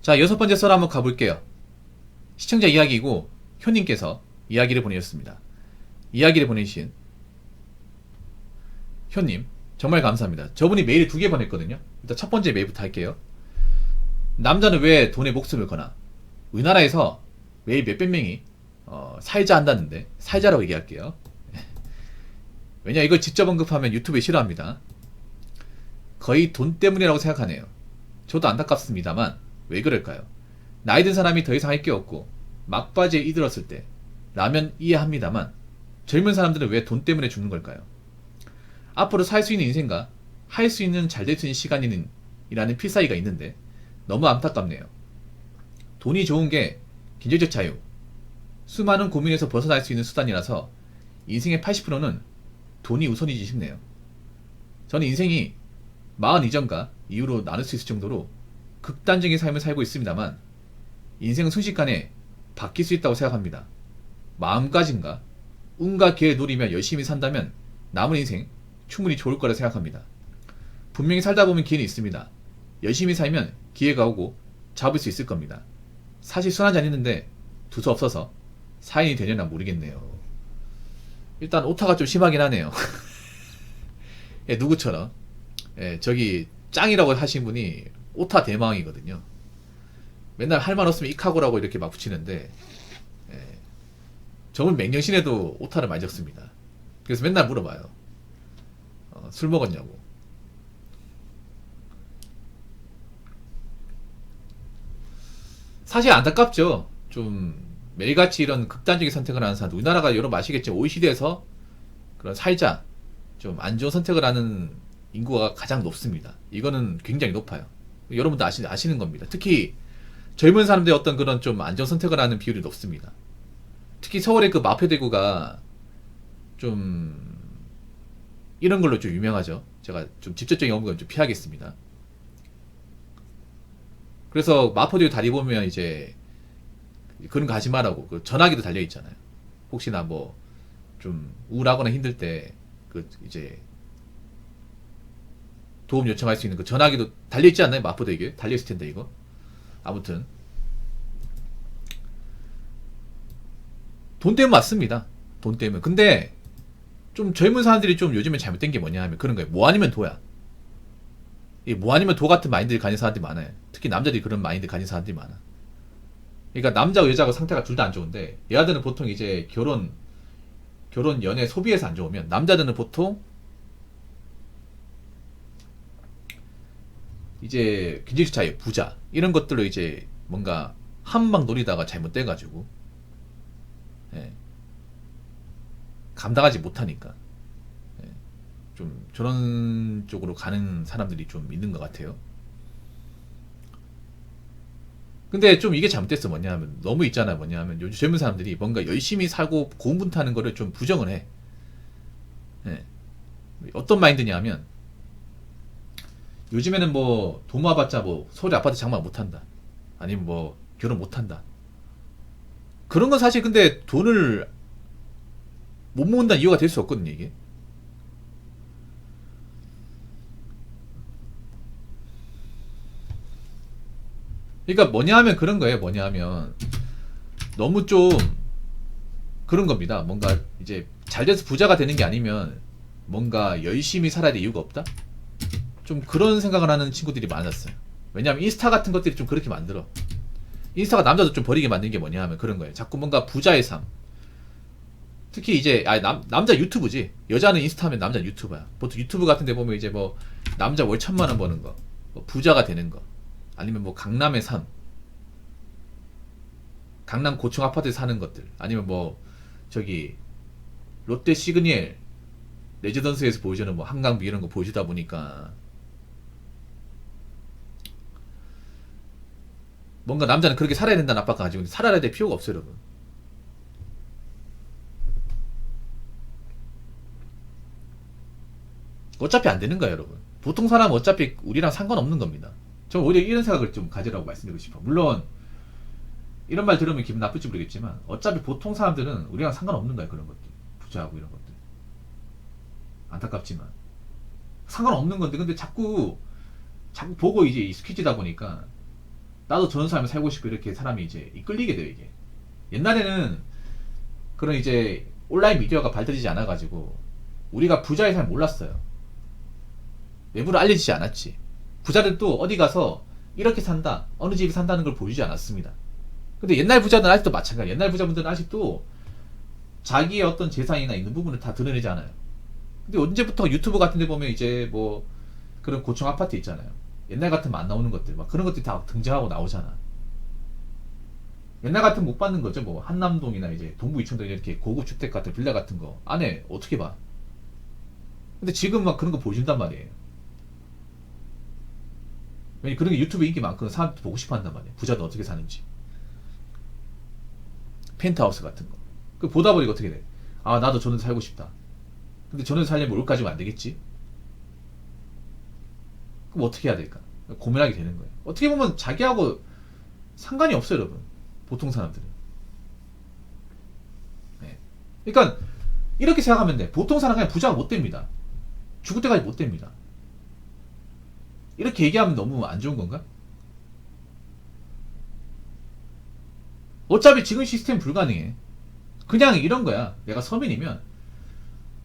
자, 여섯 번째 썰 한번 가볼게요. 시청자 이야기이고 효님께서 이야기를 보내셨습니다. 이야기를 보내신 효님 정말 감사합니다. 저분이 메일 2개 보냈거든요. 일단 첫 번째 메일부터 할게요. 남자는 왜 돈에 목숨을 거나? 우리나라에서 매일 몇백 명이 살자 한다는데 살자라고 얘기할게요. 왜냐 이걸 직접 언급하면 유튜브에 싫어합니다. 거의 돈 때문이라고 생각하네요. 저도 안타깝습니다만 왜 그럴까요? 나이 든 사람이 더 이상 할 게 없고 막바지에 이들었을 때 라면 이해합니다만 젊은 사람들은 왜 돈 때문에 죽는 걸까요? 앞으로 살 수 있는 인생과 할 수 있는 잘 될 수 있는 시간이는 이라는 필사이가 있는데 너무 안타깝네요. 돈이 좋은 게 경제적 자유, 수많은 고민에서 벗어날 수 있는 수단이라서 인생의 80%는 돈이 우선이지 싶네요. 저는 인생이 40 이전과 이후로 나눌 수 있을 정도로 극단적인 삶을 살고 있습니다만 인생은 순식간에 바뀔 수 있다고 생각합니다. 마음가짐과 운과 기회를 노리며 열심히 산다면 남은 인생 충분히 좋을 거라 생각합니다. 분명히 살다 보면 기회는 있습니다. 열심히 살면 기회가 오고 잡을 수 있을 겁니다. 사실 술 한잔 했는데 두서 없어서 사인이 되려나 모르겠네요. 일단 오타가 좀 심하긴 하네요. 예, 누구처럼 예, 저기 짱이라고 하신 분이 오타 대망이거든요. 맨날 할 말 없으면 이카고라고 이렇게 막 붙이는데 예, 저는 맹년신에도 오타를 많이 적습니다. 그래서 맨날 물어봐요. 술 먹었냐고. 사실 안타깝죠. 좀 매일같이 이런 극단적인 선택을 하는 사람, 우리나라가 여러분 아시겠지만 OECD에서 그런 살자 좀 안 좋은 선택을 하는 인구가 가장 높습니다. 이거는 굉장히 높아요. 여러분도 아시는 겁니다. 특히 젊은 사람들의 어떤 그런 좀 안 좋은 선택을 하는 비율이 높습니다. 특히 서울의 그 마포대구가 좀 이런 걸로 좀 유명하죠. 제가 좀 직접적인 언급은 좀 피하겠습니다. 그래서 마포대교 다리 보면 이제 그런 거 하지 말라고 그 전화기도 달려 있잖아요. 혹시나 뭐 좀 우울하거나 힘들 때 그 이제 도움 요청할 수 있는 그 전화기도 달려 있지 않나요? 마포대교에 달려 있을 텐데 이거. 아무튼 돈 때문 맞습니다. 돈 때문. 근데 좀 젊은 사람들이 좀 요즘에 잘못된 게 뭐냐 하면 그런 거예요. 뭐 아니면 도야. 이 뭐 아니면 도 같은 마인드를 가진 사람들이 많아요. 특히 남자들이 그런 마인드 가진 사람들이 많아. 그러니까 남자와 여자가 상태가 둘 다 안 좋은데 여자들은 보통 이제 결혼 연애 소비에서 안 좋으면 남자들은 보통 이제 경제적 자유 부자 이런 것들로 이제 뭔가 한 방 노리다가 잘못돼가지고 예, 감당하지 못하니까 예, 좀 저런 쪽으로 가는 사람들이 좀 있는 것 같아요. 근데 좀 이게 잘못됐어. 뭐냐면 너무 있잖아. 뭐냐면 요즘 젊은 사람들이 뭔가 열심히 살고 고군분투하는 거를 좀 부정을 해. 예. 어떤 마인드냐면 요즘에는 뭐 돈 모아봤자 뭐 서울에 아파트 장만 못한다. 아니면 뭐 결혼 못한다. 그런 건 사실 근데 돈을 못 모은다는 이유가 될 수 없거든요. 이게. 그러니까 뭐냐 하면 그런 거예요. 뭐냐 하면 너무 좀 그런 겁니다. 뭔가 이제 잘 돼서 부자가 되는 게 아니면 뭔가 열심히 살아야 될 이유가 없다? 좀 그런 생각을 하는 친구들이 많았어요. 왜냐하면 인스타 같은 것들이 좀 그렇게 만들어. 인스타가 남자도 좀 버리게 만든 게 뭐냐 하면 그런 거예요. 자꾸 뭔가 부자의 삶. 특히 이제 남자 유튜브지. 여자는 인스타 하면 남자 유튜버야. 보통 유튜브 같은 데 보면 이제 뭐 남자 월 1,000만 원 버는 거, 뭐 부자가 되는 거, 아니면 뭐 강남의 삶, 강남 고층 아파트에 사는 것들, 아니면 뭐 저기 롯데 시그니엘 레지던스에서 보여주는 뭐 한강뷰 이런 거 보여주다 보니까 뭔가 남자는 그렇게 살아야 된다는 압박감 가지고 살아야 될 필요가 없어요, 여러분. 어차피 안 되는 거야, 여러분. 보통 사람은 어차피 우리랑 상관없는 겁니다. 저는 오히려 이런 생각을 좀 가지라고 말씀드리고 싶어. 물론 이런 말 들으면 기분 나쁠지 모르겠지만 어차피 보통 사람들은 우리랑 상관없는 거야, 그런 것들. 부자하고 이런 것들. 안타깝지만 상관없는 건데 근데 자꾸 보고 이제 익숙해지다 보니까 나도 저런 삶을 살고 싶고 이렇게 사람이 이제 이끌리게 돼요 이게. 옛날에는 그런 이제 온라인 미디어가 발달되지 않아가지고 우리가 부자의 삶을 몰랐어요. 외부로 알려지지 않았지. 부자들도 어디 가서 이렇게 산다, 어느 집에 산다는 걸 보여주지 않았습니다. 근데 옛날 부자들은 아직도 마찬가지예요. 옛날 부자분들은 아직도 자기의 어떤 재산이나 있는 부분을 다 드러내지 않아요. 근데 언제부터 유튜브 같은 데 보면 이제 뭐 그런 고층 아파트 있잖아요. 옛날 같으면 안 나오는 것들, 막 그런 것들이 다 등장하고 나오잖아. 옛날 같으면 못 받는 거죠. 뭐 한남동이나 이제 동부 이촌동 이렇게 고급 주택 같은 빌라 같은 거 안에 어떻게 봐? 근데 지금 막 그런 거 보여준단 말이에요. 왜냐면 그런 게 유튜브에 인기 많거든. 사람들이 보고 싶어 한단 말이에요. 부자도 어떻게 사는지. 펜트하우스 같은 거. 그 보다 보니까 어떻게 돼? 아, 나도 저런 데 살고 싶다. 근데 저런 데 살려면 올까지면 안 되겠지? 그럼 어떻게 해야 될까? 고민하게 되는 거예요. 어떻게 보면 자기하고 상관이 없어요, 여러분. 보통 사람들은. 네. 그러니까 이렇게 생각하면 돼. 보통 사람은 그냥 부자가 못 됩니다. 죽을 때까지 못 됩니다. 이렇게 얘기하면 너무 안 좋은 건가? 어차피 지금 시스템 불가능해. 그냥 이런 거야. 내가 서민이면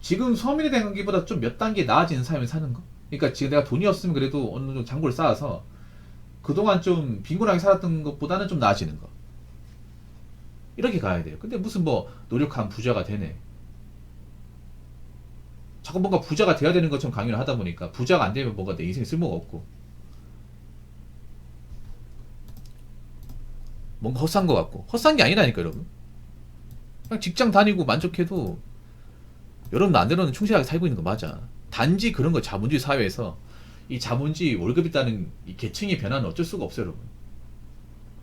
지금 서민에 대한 관계보다 좀 몇 단계 나아지는 삶을 사는 거. 그러니까 지금 내가 돈이 없으면 그래도 어느 정도 잔고를 쌓아서 그동안 좀 빈곤하게 살았던 것보다는 좀 나아지는 거. 이렇게 가야 돼요. 근데 무슨 뭐 노력한 부자가 되네. 자꾸 뭔가 부자가 돼야 되는 것처럼 강요를 하다 보니까 부자가 안 되면 뭔가 내 인생에 쓸모가 없고 뭔가 헛산 것 같고. 헛산 게 아니라니까 여러분. 그냥 직장 다니고 만족해도 여러분 나름대로는 충실하게 살고 있는 거 맞아. 단지 그런 거 자본주의 사회에서 이 자본주의 월급 있다는 이 계층의 변화는 어쩔 수가 없어요 여러분.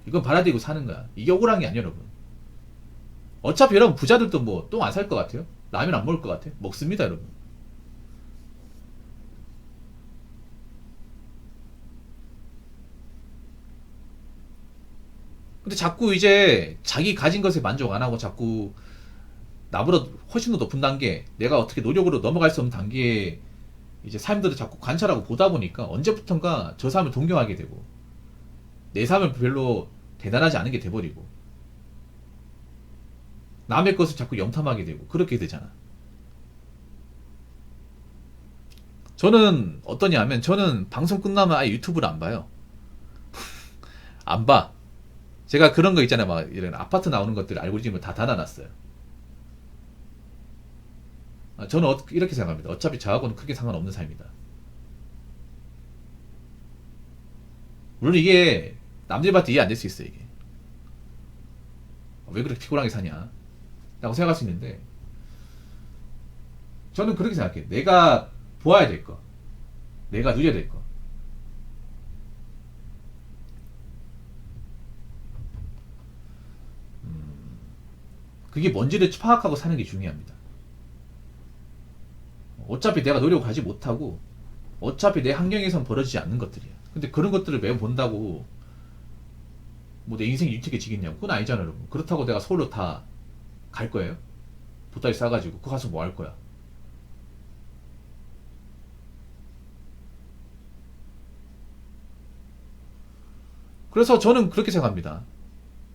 이건 받아들이고 사는 거야. 이게 억울한 게 아니야 여러분. 어차피 여러분 부자들도 뭐 똥 안 살 것 같아요? 라면 안 먹을 것 같아요? 먹습니다 여러분. 근데 자꾸 이제 자기 가진 것에 만족 안 하고 자꾸 나보다 훨씬 더 높은 단계, 내가 어떻게 노력으로 넘어갈 수 없는 단계에 이제 삶들을 자꾸 관찰하고 보다 보니까 언제부턴가 저 사람을 동경하게 되고 내 삶을 별로 대단하지 않은 게 돼버리고 남의 것을 자꾸 염탐하게 되고 그렇게 되잖아. 저는 어떠냐 하면 저는 방송 끝나면 아예 유튜브를 안 봐요. 안 봐. 제가 그런 거 있잖아요. 막 이런 아파트 나오는 것들 알고리즘을 다 닫아놨어요. 저는 이렇게 생각합니다. 어차피 저하고는 크게 상관없는 삶이다. 물론 이게 남들한테 이해 안 될 수 있어요. 이게 왜 그렇게 피곤하게 사냐 라고 생각할 수 있는데 저는 그렇게 생각해요. 내가 보아야 될 거, 내가 누려야 될 거, 그게 뭔지를 파악하고 사는 게 중요합니다. 어차피 내가 노력을 하지 못하고 어차피 내 환경에선 벌어지지 않는 것들이야. 근데 그런 것들을 매번 본다고 뭐 내 인생이 윤택해지겠냐고. 그건 아니잖아 여러분. 그렇다고 내가 서울로 다 갈 거예요? 보따리 싸가지고 그거 가서 뭐 할 거야? 그래서 저는 그렇게 생각합니다.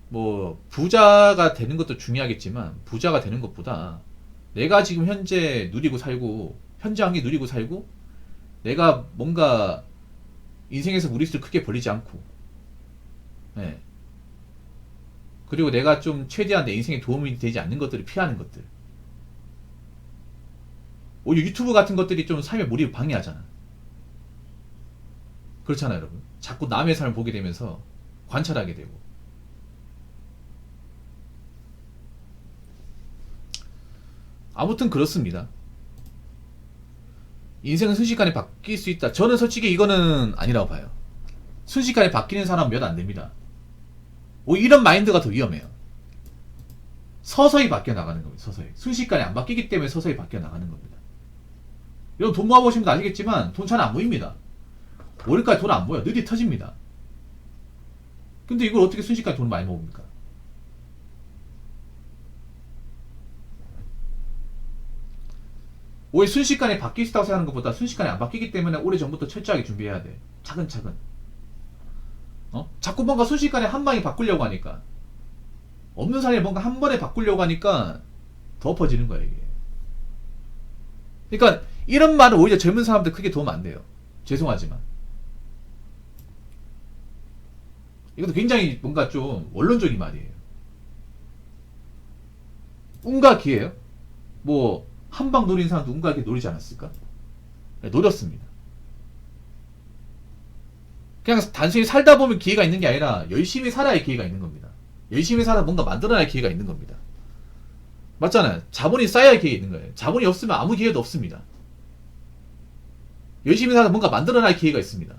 뭐 부자가 되는 것도 중요하겠지만 부자가 되는 것보다 내가 지금 현재 누리고 살고 현재 한게 누리고 살고 내가 뭔가 인생에서 무리수를 크게 벌리지 않고 네. 그리고 내가 좀 최대한 내 인생에 도움이 되지 않는 것들을 피하는 것들. 오히려 유튜브 같은 것들이 좀 삶의 몰입을 방해하잖아. 그렇잖아요 여러분. 자꾸 남의 삶을 보게 되면서 관찰하게 되고 아무튼 그렇습니다. 인생은 순식간에 바뀔 수 있다. 저는 솔직히 이거는 아니라고 봐요. 순식간에 바뀌는 사람은 몇 안 됩니다. 이런 마인드가 더 위험해요. 서서히 바뀌어 나가는 겁니다. 서서히. 순식간에 안 바뀌기 때문에 서서히 바뀌어 나가는 겁니다. 여러분 돈 모아보시면 아시겠지만 돈 잘 안 모입니다. 월요일까지 돈 안 모여. 느리 터집니다. 근데 이걸 어떻게 순식간에 돈 많이 모읍니까? 오히려 순식간에 바뀔 수 있다고 생각하는 것보다 순식간에 안 바뀌기 때문에 오래전부터 철저하게 준비해야 돼. 차근차근. 자꾸 뭔가 순식간에 한 방에 바꾸려고 하니까, 없는 사람이 뭔가 한 번에 바꾸려고 하니까 더 엎어지는 거야, 이게. 그러니까 이런 말은 오히려 젊은 사람들 크게 도움 안 돼요. 죄송하지만. 이것도 굉장히 뭔가 좀 원론적인 말이에요. 운과 기회요? 뭐 한 방 노린 사람도 운과 기회 노리지 않았을까? 네, 노렸습니다. 그냥 단순히 살다 보면 기회가 있는 게 아니라 열심히 살아야 기회가 있는 겁니다. 열심히 살아 뭔가 만들어놔야 기회가 있는 겁니다. 맞잖아요. 자본이 쌓여야 기회가 있는 거예요. 자본이 없으면 아무 기회도 없습니다. 열심히 살아 뭔가 만들어놔야 기회가 있습니다.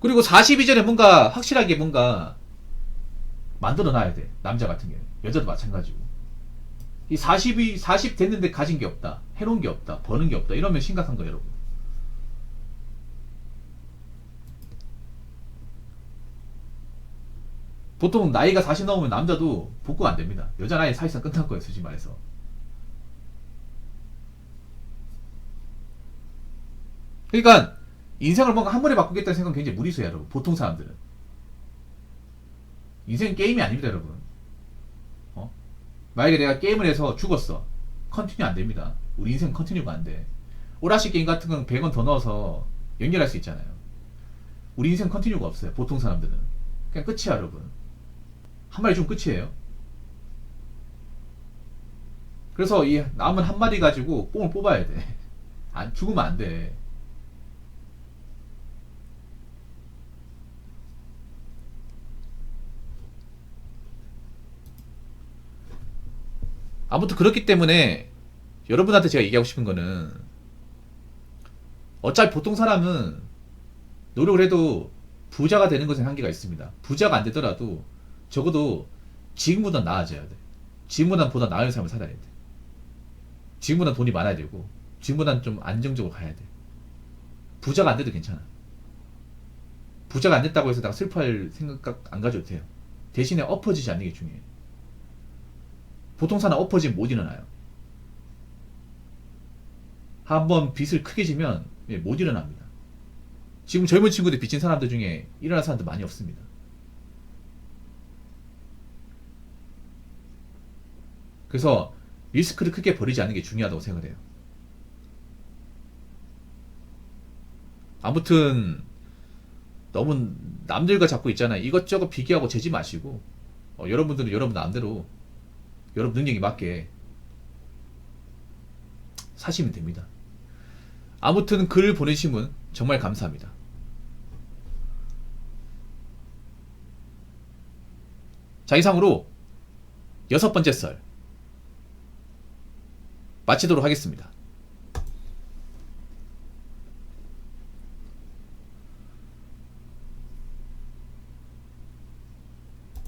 그리고 40 이전에 뭔가 확실하게 뭔가 만들어놔야 돼. 남자 같은 경우에. 여자도 마찬가지고. 이 40 됐는데 가진 게 없다. 해놓은 게 없다. 버는 게 없다. 이러면 심각한 거예요, 여러분. 보통 나이가 40 넘으면 남자도 복구가 안 됩니다. 여자 나이 사실상 끝난 거예요, 솔직히 말해서. 그러니까 인생을 뭔가 한 번에 바꾸겠다는 생각은 굉장히 무리수예요, 여러분. 보통 사람들은. 인생은 게임이 아닙니다, 여러분. 만약에 내가 게임을 해서 죽었어. 컨티뉴 안 됩니다. 우리 인생 컨티뉴가 안 돼. 오라시 게임 같은 건 100원 더 넣어서 연결할 수 있잖아요. 우리 인생 컨티뉴가 없어요. 보통 사람들은. 그냥 끝이야, 여러분. 한 마리 죽으면 끝이에요. 그래서 이 남은 한 마리 가지고 뽕을 뽑아야 돼. 안 죽으면 안 돼. 아무튼 그렇기 때문에 여러분한테 제가 얘기하고 싶은 거는, 어차피 보통 사람은 노력을 해도 부자가 되는 것에 한계가 있습니다. 부자가 안 되더라도 적어도 지금보다 나아져야 돼. 지금보다 나은 삶을 살아야 돼. 지금보다 돈이 많아야 되고, 지금보다 좀 안정적으로 가야 돼. 부자가 안 돼도 괜찮아. 부자가 안 됐다고 해서 내가 슬퍼할 생각 안 가져도 돼요. 대신에 엎어지지 않는 게 중요해. 보통 사람 엎어지면 못 일어나요. 한번 빚을 크게 지면 못 일어납니다. 지금 젊은 친구들 빚진 사람들 중에 일어난 사람들 많이 없습니다. 그래서 리스크를 크게 버리지 않는 게 중요하다고 생각을 해요. 아무튼 너무 남들과 자꾸 있잖아요. 이것저것 비교하고 재지 마시고, 여러분들은 여러분 마음대로 여러분 능력에 맞게 사시면 됩니다. 아무튼 글 보내신 분 정말 감사합니다. 자, 이상으로 6번째 썰 마치도록 하겠습니다.